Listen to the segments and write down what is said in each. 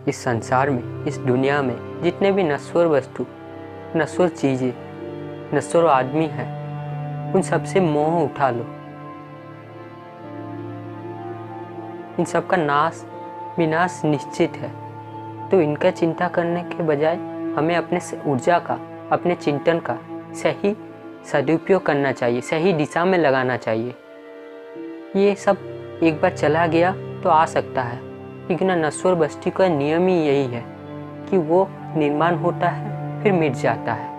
इस संसार में, इस दुनिया में जितने भी नश्वर वस्तु, नश्वर चीज़ें, नश्वर आदमी है, उन सबसे मोह उठा लो। इन सब का विनाश निश्चित है। तो इनका चिंता करने के बजाय हमें अपने ऊर्जा का, अपने चिंतन का सही सदुपयोग करना चाहिए, सही दिशा में लगाना चाहिए। ये सब एक बार चला गया तो आ सकता है, लेकिन नश्वर वस्तु का नियम ही यही है कि वो निर्माण होता है फिर मिट जाता है।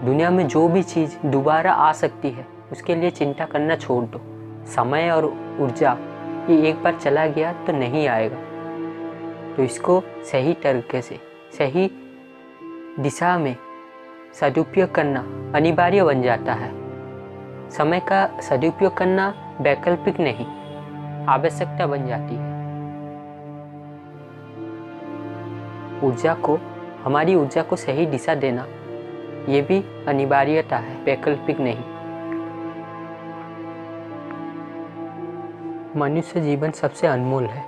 दुनिया में जो भी चीज़ दोबारा आ सकती है उसके लिए चिंता करना छोड़ दो। समय और ऊर्जा ये एक बार चला गया तो नहीं आएगा। तो इसको सही तरीके से, सही दिशा में सदुपयोग करना अनिवार्य बन जाता है। समय का सदुपयोग करना वैकल्पिक नहीं, आवश्यकता बन जाती है। हमारी ऊर्जा को सही दिशा देना ये भी अनिवार्यता है, वैकल्पिक नहीं। मनुष्य जीवन सबसे अनमोल है,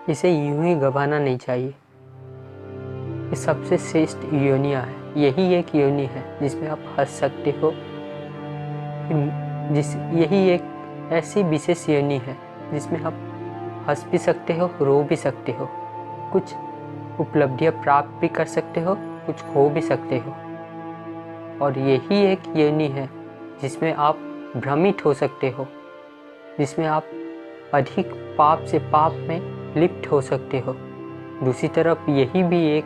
इसे यूं ही गंवाना नहीं चाहिए। ये सबसे श्रेष्ठ योनियाँ है। यही एक योनि है जिसमें आप हंस सकते हो, यही एक ऐसी विशेष योनि है जिसमें आप हंस भी सकते हो, रो भी सकते हो, कुछ उपलब्धियां प्राप्त भी कर सकते हो, कुछ खो भी सकते हो। और यही एक योनि है जिसमें आप भ्रमित हो सकते हो, जिसमें आप अधिक पाप से पाप में लिप्त हो सकते हो। दूसरी तरफ यही भी एक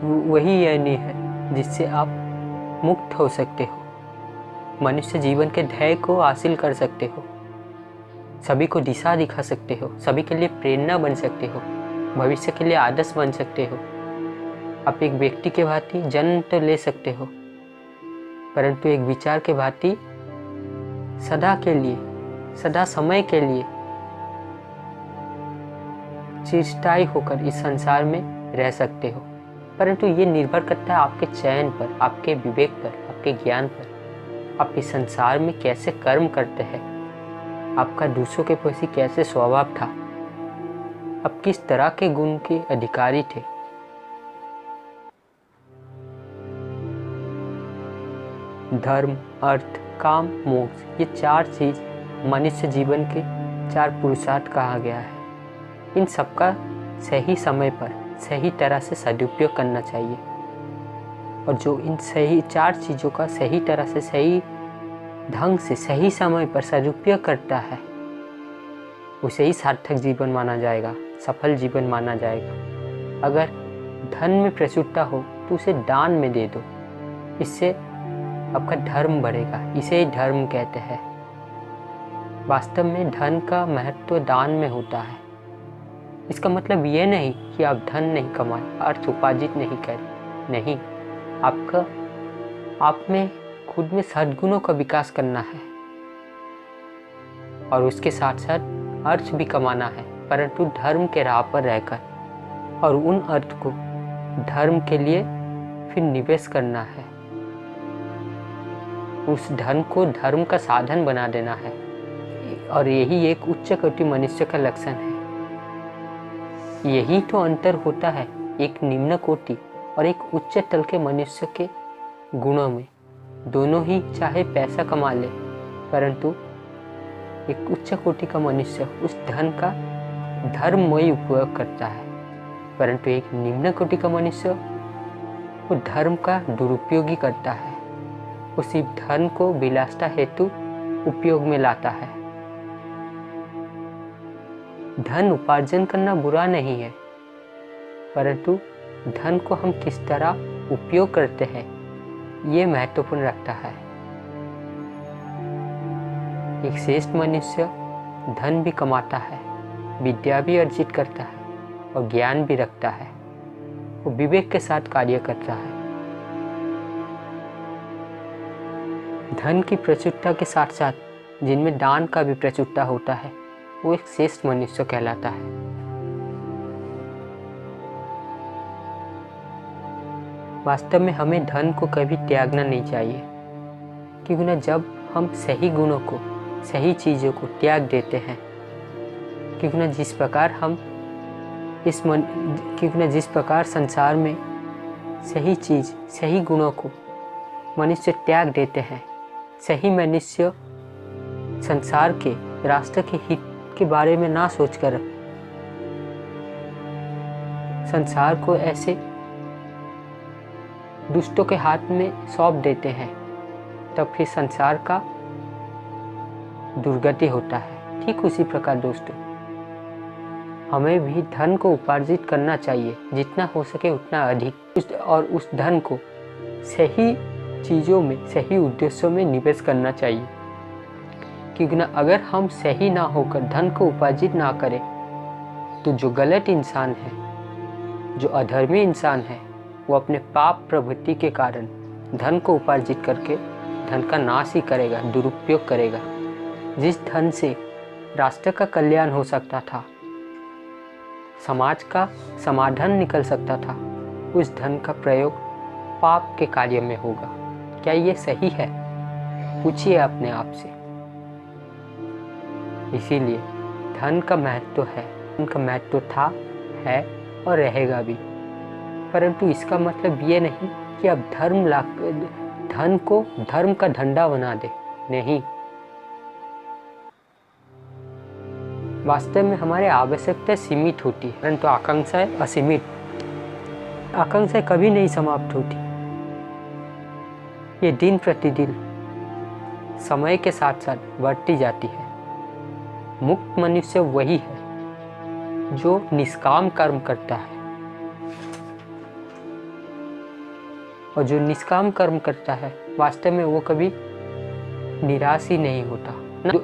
वही योनि है जिससे आप मुक्त हो सकते हो, मनुष्य जीवन के ध्येय को हासिल कर सकते हो, सभी को दिशा दिखा सकते हो, सभी के लिए प्रेरणा बन सकते हो, भविष्य के लिए आदर्श बन सकते हो। आप एक व्यक्ति के भांति जन्म तो ले सकते हो, परंतु एक विचार के भांति सदा के लिए, सदा समय के लिए चिरस्थायी होकर इस संसार में रह सकते हो। परंतु ये निर्भर करता है आपके चयन पर, आपके विवेक पर, आपके ज्ञान पर। आप इस संसार में कैसे कर्म करते हैं, आपका दूसरों के प्रति कैसे स्वभाव था, आप किस तरह के गुण के अधिकारी थे। धर्म, अर्थ, काम, मोक्ष, ये 4 चीज मनुष्य जीवन के 4 पुरुषार्थ कहा गया है। इन सबका सही समय पर सही तरह से सदुपयोग करना चाहिए। और जो इन सही 4 चीज़ों का सही तरह से, सही ढंग से, सही समय पर सदुपयोग करता है, उसे ही सार्थक जीवन माना जाएगा, सफल जीवन माना जाएगा। अगर धन में प्रचुरता हो तो उसे दान में दे दो, इससे आपका धर्म बढ़ेगा। इसे ही धर्म कहते हैं। वास्तव में धन का महत्व दान में होता है। इसका मतलब ये नहीं कि आप धन नहीं कमाएं, अर्थ उपार्जित नहीं करें, नहीं। आप में खुद में सद्गुणों का विकास करना है और उसके साथ साथ अर्थ भी कमाना है, परंतु धर्म के राह पर रहकर, और उन अर्थ को धर्म के लिए फिर निवेश करना है। उस धन को धर्म का साधन बना देना है। और यही एक उच्च कोटि मनुष्य का लक्षण है। यही तो अंतर होता है एक निम्न कोटि और एक उच्च तल के मनुष्य के गुणों में। दोनों ही चाहे पैसा कमा ले, परंतु एक उच्च कोटि का मनुष्य उस धन का धर्ममय उपयोग करता है, परंतु एक निम्न कोटि का मनुष्य वो धर्म का दुरुपयोग करता है। उसी धन को विलासता हेतु उपयोग में लाता है। धन उपार्जन करना बुरा नहीं है, परंतु धन को हम किस तरह उपयोग करते हैं ये महत्वपूर्ण रखता है। एक श्रेष्ठ मनुष्य धन भी कमाता है, विद्या भी अर्जित करता है और ज्ञान भी रखता है। वो विवेक के साथ कार्य करता है। धन की प्रचुरता के साथ साथ जिनमें दान का भी प्रचुरता होता है, वो एक श्रेष्ठ मनुष्य कहलाता है। वास्तव में हमें धन को कभी त्यागना नहीं चाहिए, क्योंकि ना जब हम सही गुणों को, सही चीज़ों को त्याग देते हैं, क्योंकि ना जिस प्रकार हम क्योंकि न जिस प्रकार संसार में सही चीज़, सही गुणों को मनुष्य त्याग देते हैं, सही मनुष्य संसार के, राष्ट्र के हित के बारे में ना सोचकर संसार को ऐसे दुष्टों के हाथ में सौंप देते हैं, तब फिर संसार का दुर्गति होता है। ठीक उसी प्रकार दोस्तों, हमें भी धन को उपार्जित करना चाहिए, जितना हो सके उतना अधिक, और उस धन को सही चीज़ों में, सही उद्देश्यों में निवेश करना चाहिए। क्योंकि ना अगर हम सही ना होकर धन को उपार्जित ना करें तो जो गलत इंसान है, जो अधर्मी इंसान है, वो अपने पाप प्रवृत्ति के कारण धन को उपार्जित करके धन का नाश ही करेगा, दुरुपयोग करेगा। जिस धन से राष्ट्र का कल्याण हो सकता था, समाज का समाधान निकल सकता था, उस धन का प्रयोग पाप के कार्य में होगा। क्या ये सही है? पूछिए अपने आप से। इसीलिए धन का महत्व है, धन का महत्व था, है और रहेगा भी। परंतु इसका मतलब ये नहीं कि अब धन को धर्म का झंडा बना दे, नहीं। वास्तव में हमारी आवश्यकता सीमित होती है, परंतु आकांक्षाएं असीमित। आकांक्षाएं कभी नहीं समाप्त होती, ये दिन प्रतिदिन समय के साथ साथ बढ़ती जाती है। मुक्त मनुष्य वही है जो निष्काम कर्म करता है, और जो निष्काम कर्म करता है वास्तव में वो कभी निराश ही नहीं होता,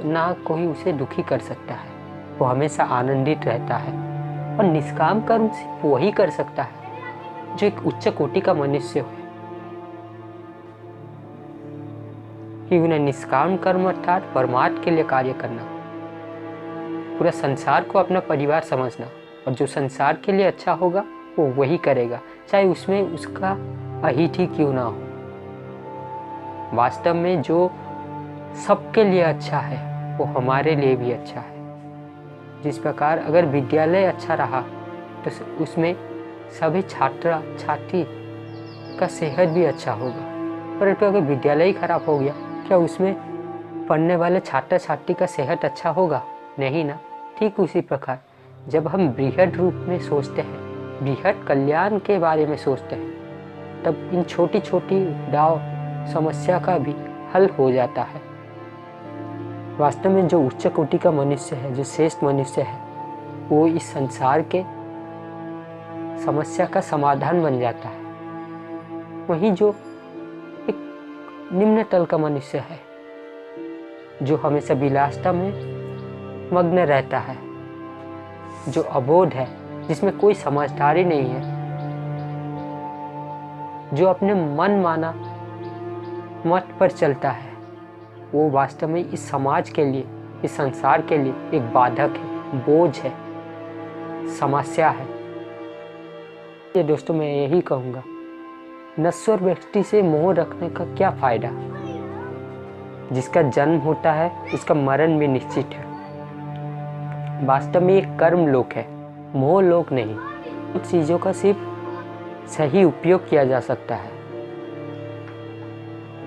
ना कोई उसे दुखी कर सकता है। वो हमेशा आनंदित रहता है। और निष्काम कर्म सिर्फ वही कर सकता है जो एक उच्च कोटि का मनुष्य है। क्योंकि ना निष्काम कर्म अर्थात परमार्थ के लिए कार्य करना, पूरा संसार को अपना परिवार समझना, और जो संसार के लिए अच्छा होगा वो वही करेगा, चाहे उसमें उसका अहित ही क्यों ना हो। वास्तव में जो सबके लिए अच्छा है वो हमारे लिए भी अच्छा है। जिस प्रकार अगर विद्यालय अच्छा रहा तो उसमें सभी छात्र छात्री का सेहत भी अच्छा होगा। परंतु अगर विद्यालय ही खराब हो गया, क्या उसमें पढ़ने वाले छात्र छात्री का सेहत अच्छा होगा? नहीं ना। ठीक उसी प्रकार जब हम बृहद रूप में सोचते हैं, बृहद कल्याण के बारे में सोचते हैं, तब इन छोटी छोटी दाव समस्या का भी हल हो जाता है। वास्तव में जो उच्च कोटि का मनुष्य है, जो श्रेष्ठ मनुष्य है, वो इस संसार के समस्या का समाधान बन जाता है। वहीं जो एक निम्न तल का मनुष्य है, जो हमेशा विलासिता में मग्न रहता है, जो अबोध है, जिसमें कोई समझदारी नहीं है, जो अपने मन माना मत पर चलता है, वो वास्तव में इस समाज के लिए, इस संसार के लिए एक बाधक है, बोझ है, समस्या है। ये दोस्तों मैं यही कहूँगा, नश्वर व्यक्ति से मोह रखने का क्या फायदा? जिसका जन्म होता है उसका मरण भी निश्चित है। वास्तव में एक कर्म लोक है, मोह लोक नहीं। कुछ चीज़ों का सिर्फ सही उपयोग किया जा सकता है,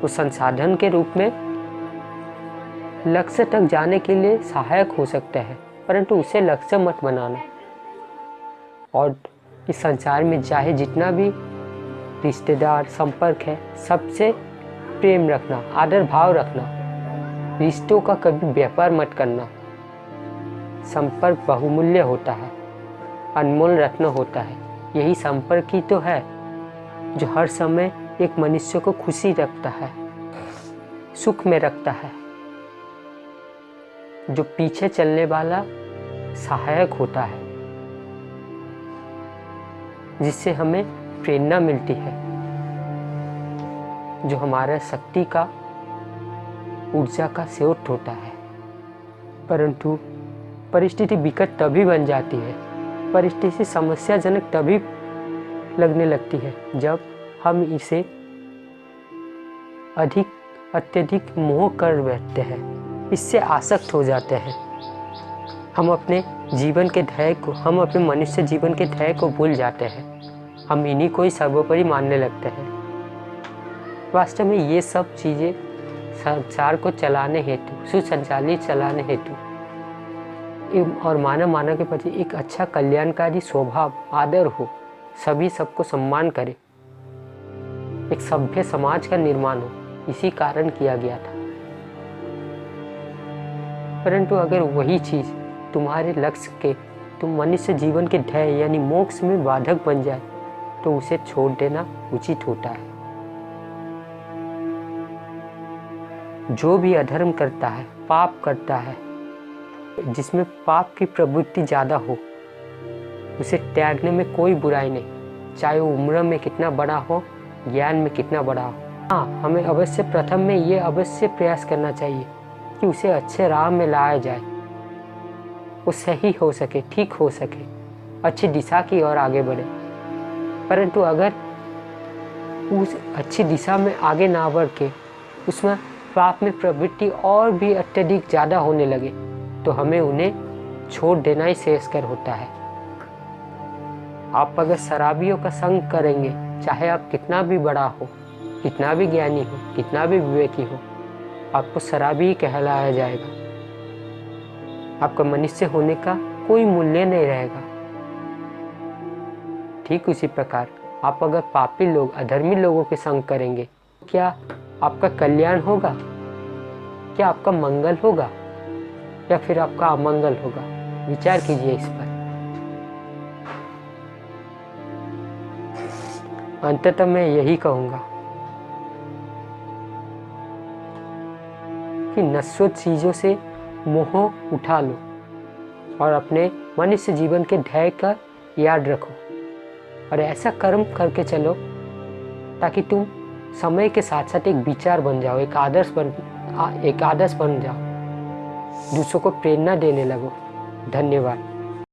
वो संसाधन के रूप में लक्ष्य तक जाने के लिए सहायक हो सकता है, परंतु उसे लक्ष्य मत बनाना। और इस संसार में चाहे जितना भी रिश्तेदार संपर्क है, सबसे प्रेम रखना, आदर भाव रखना। रिश्तों का कभी व्यापार मत करना। संपर्क बहुमूल्य होता है, अनमोल रत्न होता है। यही संपर्क ही तो है जो हर समय एक मनुष्य को खुशी रखता है, सुख में रखता है, जो पीछे चलने वाला सहायक होता है, जिससे हमें प्रेरणा मिलती है, जो हमारा शक्ति का, ऊर्जा का स्रोत होता है। परंतु परिस्थिति विकट तभी बन जाती है, परिस्थिति समस्याजनक तभी लगने लगती है जब हम इसे अत्यधिक मोह कर बैठते हैं, इससे आसक्त हो जाते हैं। हम अपने जीवन के ध्येय को, हम अपने मनुष्य जीवन के ध्येय को भूल जाते हैं। हम इन्हीं को ही सर्वोपरि मानने लगते हैं। वास्तव में ये सब चीज़ें संसार को चलाने हेतु, सुसंचालित चलाने हेतु और मानव के प्रति एक अच्छा कल्याणकारी स्वभाव, आदर हो, सभी सबको सम्मान करे, एक सभ्य समाज का निर्माण हो, इसी कारण किया गया था। परंतु अगर वही चीज़ तुम्हारे लक्ष्य के, तुम मनुष्य जीवन के ध्येय यानी मोक्ष में बाधक बन जाए तो उसे छोड़ देना उचित होता है। जो भी अधर्म करता है, पाप करता है, जिसमें पाप की प्रवृत्ति ज़्यादा हो, उसे त्यागने में कोई बुराई नहीं, चाहे वो उम्र में कितना बड़ा हो, ज्ञान में कितना बड़ा हो। हाँ, हमें अवश्य प्रथम में ये अवश्य प्रयास करना चाहिए कि उसे अच्छे राह में लाया जाए, वो सही हो सके, ठीक हो सके, अच्छी दिशा की ओर आगे बढ़े। परंतु अगर उस अच्छी दिशा में आगे ना बढ़ के उसमें पाप में प्रवृत्ति और भी अत्यधिक ज़्यादा होने लगे तो हमें उन्हें छोड़ देना ही श्रेयस्कर होता है। आप अगर शराबियों का संग करेंगे, चाहे आप कितना भी बड़ा हो, कितना भी ज्ञानी हो, कितना भी विवेकी हो, आपको शराबी ही कहलाया जाएगा। आपका मनुष्य होने का कोई मूल्य नहीं रहेगा। ठीक उसी प्रकार आप अगर पापी लोग, अधर्मी लोगों के संग करेंगे, क्या आपका कल्याण होगा? क्या आपका मंगल होगा या फिर आपका अमंगल होगा? विचार कीजिए इस पर। अंततः मैं यही कहूँगा कि नश्वर चीज़ों से मोह उठा लो और अपने मनुष्य जीवन के ध्येय का याद रखो और ऐसा कर्म करके चलो ताकि तुम समय के साथ साथ एक विचार बन जाओ, एक आदर्श बन जाओ, दूसरों को प्रेरणा देने लगो। धन्यवाद।